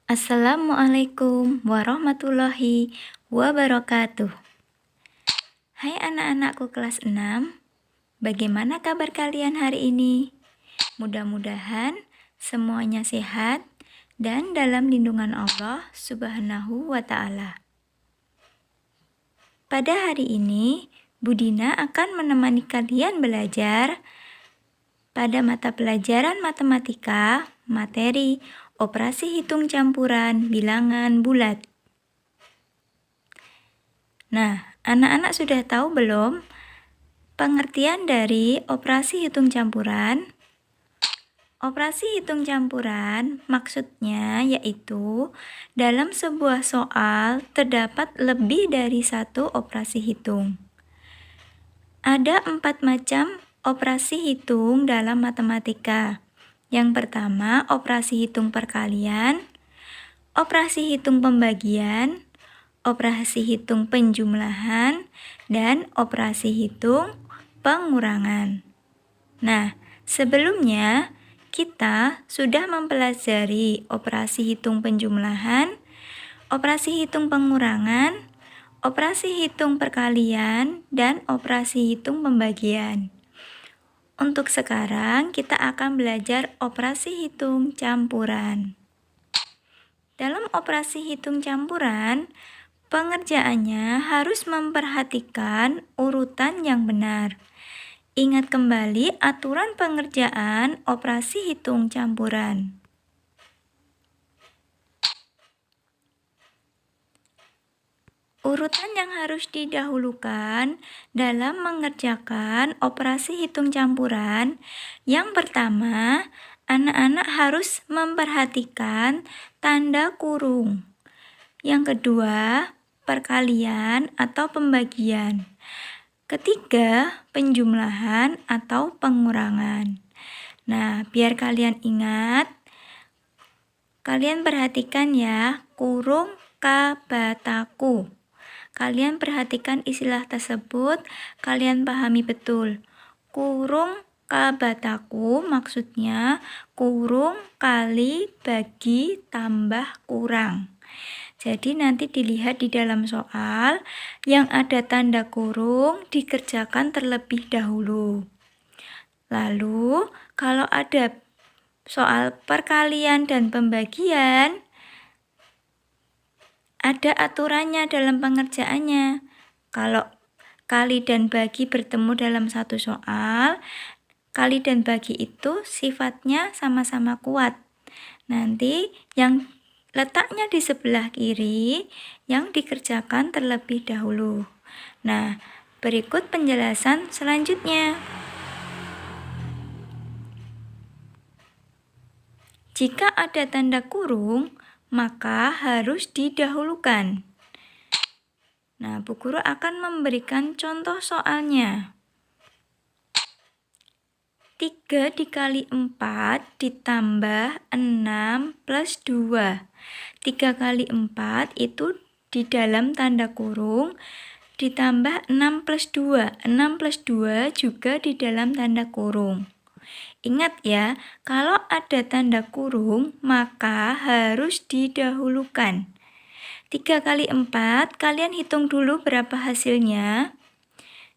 Assalamualaikum warahmatullahi wabarakatuh. Hai anak-anakku kelas 6, bagaimana kabar kalian hari ini? Mudah-mudahan semuanya sehat dan dalam lindungan Allah Subhanahu wa Ta'ala. Pada hari ini, Budina akan menemani kalian belajar pada mata pelajaran matematika, materi operasi hitung campuran bilangan bulat. Nah, anak-anak sudah tahu belum pengertian dari operasi hitung campuran? Operasi hitung campuran maksudnya yaitu dalam sebuah soal terdapat lebih dari satu operasi hitung. Ada 4 macam operasi hitung dalam matematika. Yang pertama, operasi hitung perkalian, operasi hitung pembagian, operasi hitung penjumlahan, dan operasi hitung pengurangan. Nah, sebelumnya kita sudah mempelajari operasi hitung penjumlahan, operasi hitung pengurangan, operasi hitung perkalian, dan operasi hitung pembagian. Untuk sekarang kita akan belajar operasi hitung campuran. Dalam operasi hitung campuran, pengerjaannya harus memperhatikan urutan yang benar. Ingat kembali aturan pengerjaan operasi hitung campuran. Urutan yang harus didahulukan dalam mengerjakan operasi hitung campuran. Yang pertama, anak-anak harus memperhatikan tanda kurung. Yang kedua, perkalian atau pembagian. Ketiga, penjumlahan atau pengurangan. Nah, biar kalian ingat, kalian perhatikan ya, kurung kabataku. Kalian perhatikan istilah tersebut, kalian pahami betul. Kurung kabataku maksudnya kurung kali bagi tambah kurang. Jadi nanti dilihat di dalam soal yang ada tanda kurung dikerjakan terlebih dahulu. Lalu kalau ada soal perkalian dan pembagian, ada aturannya dalam pengerjaannya. Kalau kali dan bagi bertemu dalam satu soal, kali dan bagi itu sifatnya sama-sama kuat. Nanti yang letaknya di sebelah kiri yang dikerjakan terlebih dahulu. Nah, berikut penjelasan selanjutnya. Jika ada tanda kurung, maka harus didahulukan. Nah, Bu Guru akan memberikan contoh soalnya. 3 dikali 4 ditambah 6 plus 2. 3 kali 4 itu di dalam tanda kurung ditambah 6 plus 2. 6 plus 2 juga di dalam tanda kurung. Ingat ya, kalau ada tanda kurung, maka harus didahulukan. 3 kali 4, kalian hitung dulu berapa hasilnya.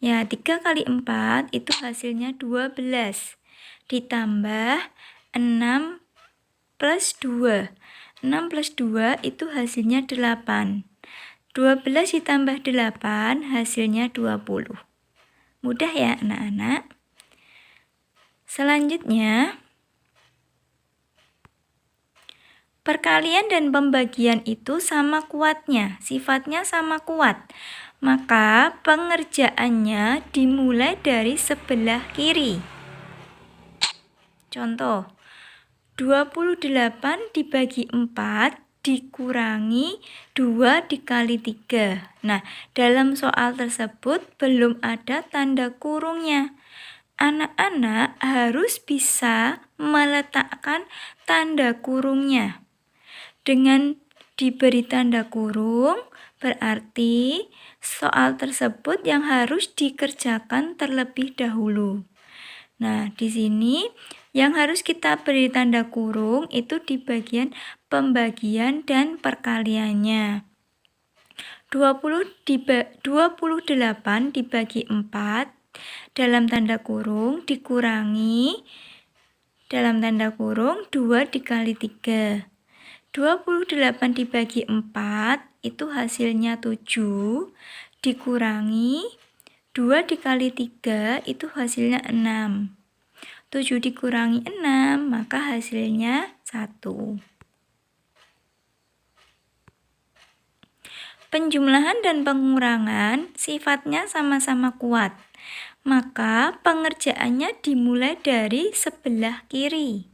Ya, 3 kali 4 itu hasilnya 12. Ditambah 6 plus 2. 6 plus 2 itu hasilnya 8. 12 ditambah 8 hasilnya 20. Mudah ya anak-anak? Selanjutnya, perkalian dan pembagian itu sama kuatnya, sifatnya sama kuat. Maka pengerjaannya dimulai dari sebelah kiri. Contoh, 28 dibagi 4 dikurangi 2 dikali 3. Nah, dalam soal tersebut belum ada tanda kurungnya. Anak-anak harus bisa meletakkan tanda kurungnya. Dengan diberi tanda kurung, berarti soal tersebut yang harus dikerjakan terlebih dahulu. Nah, di sini yang harus kita beri tanda kurung itu di bagian pembagian dan perkaliannya. 28 dibagi 4 dalam tanda kurung dikurangi dalam tanda kurung 2 dikali 3. 28 dibagi 4 itu hasilnya 7 dikurangi 2 dikali 3 itu hasilnya 6. 7 dikurangi 6 maka hasilnya 1. Penjumlahan dan pengurangan sifatnya sama-sama kuat, maka pengerjaannya dimulai dari sebelah kiri.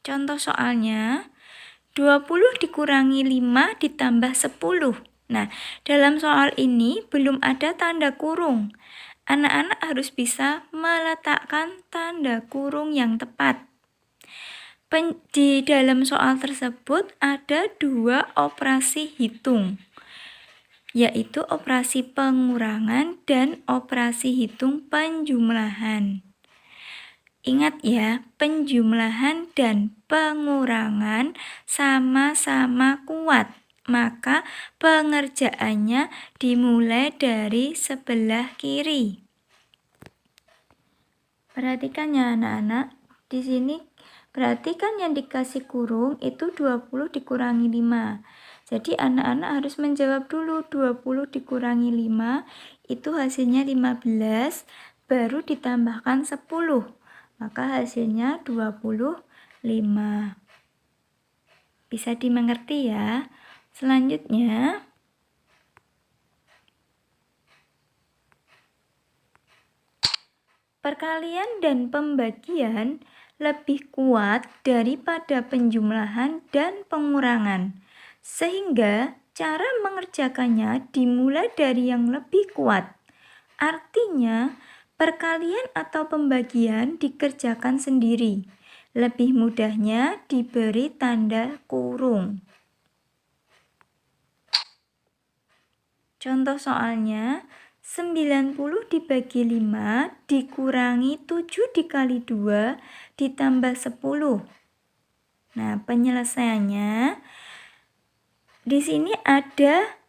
Contoh soalnya, 20 dikurangi 5 ditambah 10. Nah, dalam soal ini belum ada tanda kurung. Anak-anak harus bisa meletakkan tanda kurung yang tepat. Di dalam soal tersebut ada 2 operasi hitung, yaitu operasi pengurangan dan operasi hitung penjumlahan. Ingat ya, penjumlahan dan pengurangan sama-sama kuat, maka pengerjaannya dimulai dari sebelah kiri. Perhatikan ya anak-anak, di sini perhatikan yang dikasih kurung itu 20 dikurangi 5. Jadi anak-anak harus menjawab dulu 20 dikurangi 5 itu hasilnya 15, baru ditambahkan 10. Maka hasilnya 25. Bisa dimengerti ya? Selanjutnya, perkalian dan pembagian lebih kuat daripada penjumlahan dan pengurangan, sehingga cara mengerjakannya dimulai dari yang lebih kuat. Artinya, perkalian atau pembagian dikerjakan sendiri. Lebih mudahnya diberi tanda kurung. Contoh soalnya, 90 dibagi 5 dikurangi 7 dikali 2 ditambah 10. Nah, penyelesaiannya di sini ada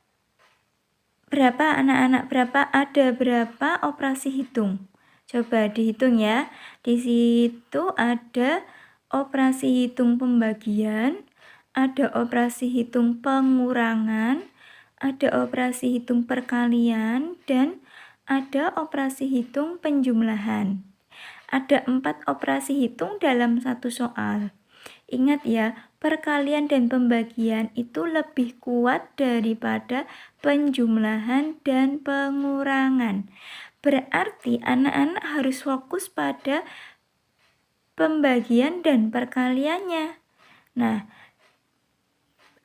berapa anak-anak? Ada berapa operasi hitung? Coba dihitung ya. Di situ ada operasi hitung pembagian, ada operasi hitung pengurangan, ada operasi hitung perkalian, dan ada operasi hitung penjumlahan. Ada 4 operasi hitung dalam satu soal. Ingat ya, perkalian dan pembagian itu lebih kuat daripada penjumlahan dan pengurangan. Berarti anak-anak harus fokus pada pembagian dan perkaliannya. Nah,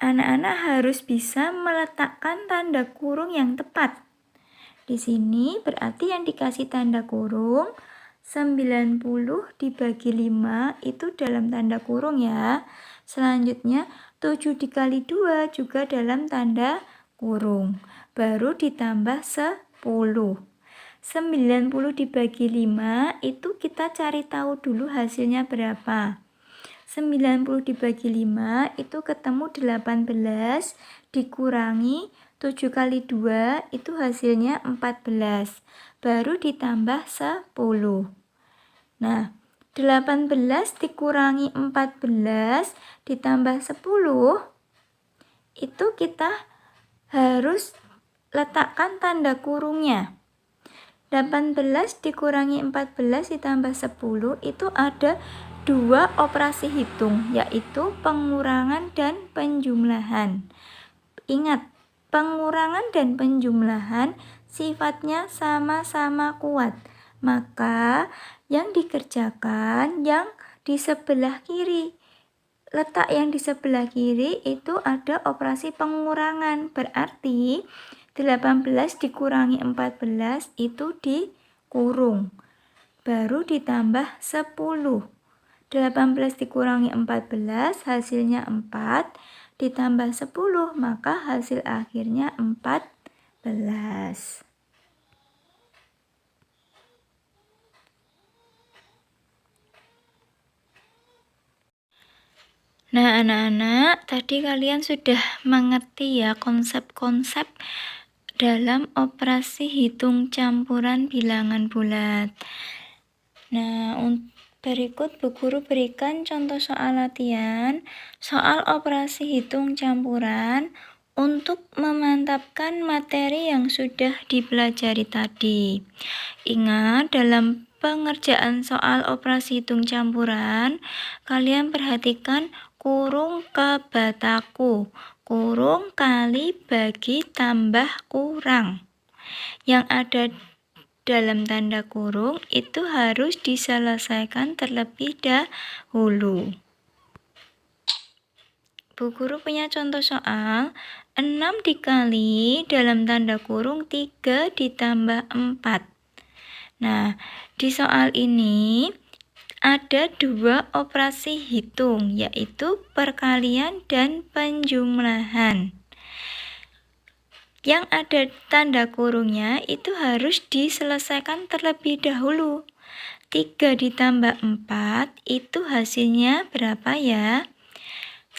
anak-anak harus bisa meletakkan tanda kurung yang tepat. Di sini berarti yang dikasih tanda kurung 90 dibagi 5 itu dalam tanda kurung ya. Selanjutnya 7 dikali 2 juga dalam tanda kurung. Baru ditambah 10. 90 dibagi 5 itu kita cari tahu dulu hasilnya berapa. 90 dibagi 5 itu ketemu 18 dikurangi 7 kali 2 itu hasilnya 14. Baru ditambah 10. Nah, 18 dikurangi 14 ditambah 10 itu kita harus letakkan tanda kurungnya. 18 dikurangi 14 ditambah 10 itu ada 2 operasi hitung, yaitu pengurangan dan penjumlahan. Ingat, pengurangan dan penjumlahan sifatnya sama-sama kuat. Maka yang dikerjakan yang di sebelah kiri. Letak yang di sebelah kiri itu ada operasi pengurangan. Berarti 18 dikurangi 14 itu dikurung. Baru ditambah 10. 18 dikurangi 14 hasilnya 4 ditambah 10 maka hasil akhirnya 14. Nah, anak-anak, tadi kalian sudah mengerti ya konsep-konsep dalam operasi hitung campuran bilangan bulat. Nah, berikut Bu Guru berikan contoh soal latihan soal operasi hitung campuran untuk memantapkan materi yang sudah dipelajari tadi. Ingat, dalam pengerjaan soal operasi hitung campuran, kalian perhatikan kurung ke bataku, kurung kali bagi tambah kurang. Yang ada dalam tanda kurung itu harus diselesaikan terlebih dahulu. Bu Guru punya contoh soal 6 dikali dalam tanda kurung 3 ditambah 4. Nah, di soal ini ada 2 operasi hitung, yaitu perkalian dan penjumlahan. Yang ada tanda kurungnya itu harus diselesaikan terlebih dahulu. 3 ditambah 4 itu hasilnya berapa ya?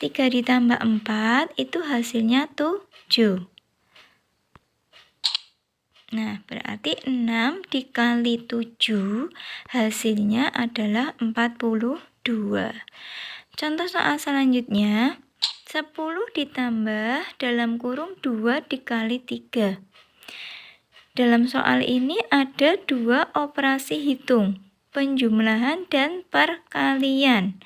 3 ditambah 4 itu hasilnya 7. Nah, berarti 6 dikali 7 hasilnya adalah 42. Contoh soal selanjutnya, 10 ditambah dalam kurung 2 dikali 3. Dalam soal ini ada 2 operasi hitung, penjumlahan dan perkalian.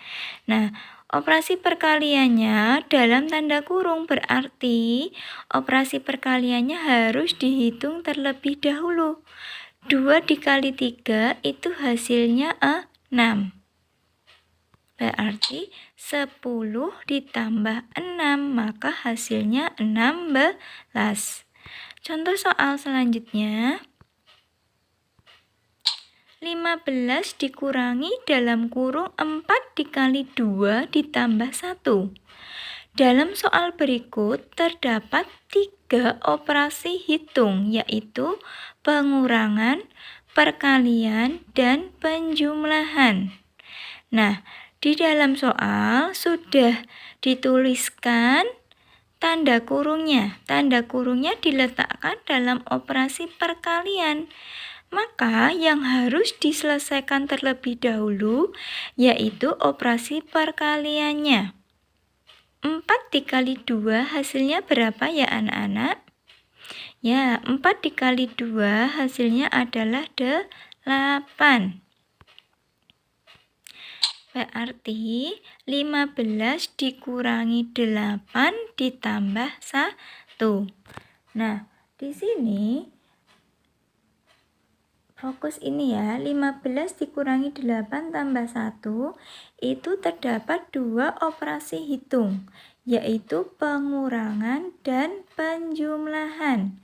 Nah, operasi perkaliannya dalam tanda kurung berarti operasi perkaliannya harus dihitung terlebih dahulu. 2 dikali 3 itu hasilnya 6. Berarti 10 ditambah 6, maka hasilnya 16. Contoh soal selanjutnya, 15 dikurangi dalam kurung 4 dikali 2 ditambah 1. Dalam soal berikut terdapat 3 operasi hitung, yaitu pengurangan, perkalian, dan penjumlahan. Nah, di dalam soal sudah dituliskan tanda kurungnya. Tanda kurungnya diletakkan dalam operasi perkalian. Maka yang harus diselesaikan terlebih dahulu yaitu operasi perkaliannya. 4 dikali 2 hasilnya berapa ya anak-anak? Ya, 4 dikali 2 hasilnya adalah 8. Berarti 15 dikurangi 8 ditambah 1. Nah, di sini fokus ini ya, 15 dikurangi 8 tambah 1 itu terdapat 2 operasi hitung, yaitu pengurangan dan penjumlahan.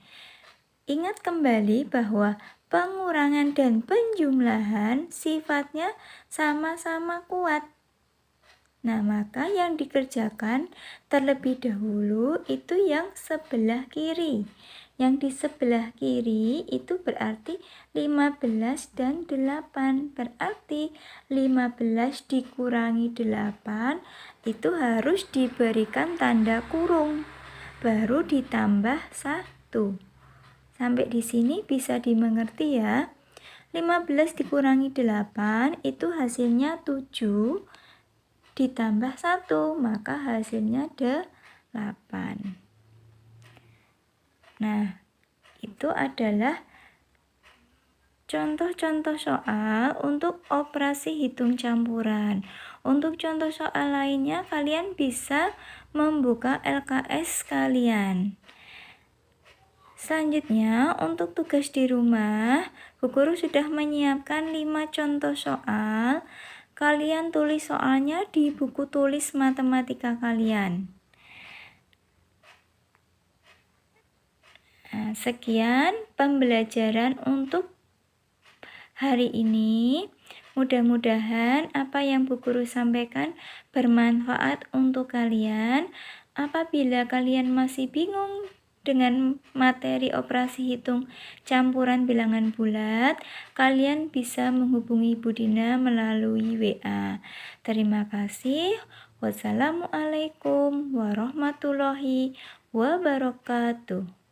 Ingat kembali bahwa pengurangan dan penjumlahan sifatnya sama-sama kuat. Nah, maka yang dikerjakan terlebih dahulu itu yang sebelah kiri. Yang di sebelah kiri itu berarti 15 dan 8. Berarti 15 dikurangi 8 itu harus diberikan tanda kurung. Baru ditambah 1. Sampai di sini bisa dimengerti ya. 15 dikurangi 8 itu hasilnya 7 ditambah 1, maka hasilnya 8. Nah, itu adalah contoh-contoh soal untuk operasi hitung campuran. Untuk contoh soal lainnya, kalian bisa membuka LKS kalian. Selanjutnya, untuk tugas di rumah, Bu Guru sudah menyiapkan 5 contoh soal. Kalian tulis soalnya di buku tulis matematika kalian. Nah, sekian pembelajaran untuk hari ini. Mudah-mudahan apa yang Bu Guru sampaikan bermanfaat untuk kalian. Apabila kalian masih bingung dengan materi operasi hitung campuran bilangan bulat, kalian bisa menghubungi Bu Dina melalui WA. Terima kasih. Wassalamualaikum warahmatullahi wabarakatuh.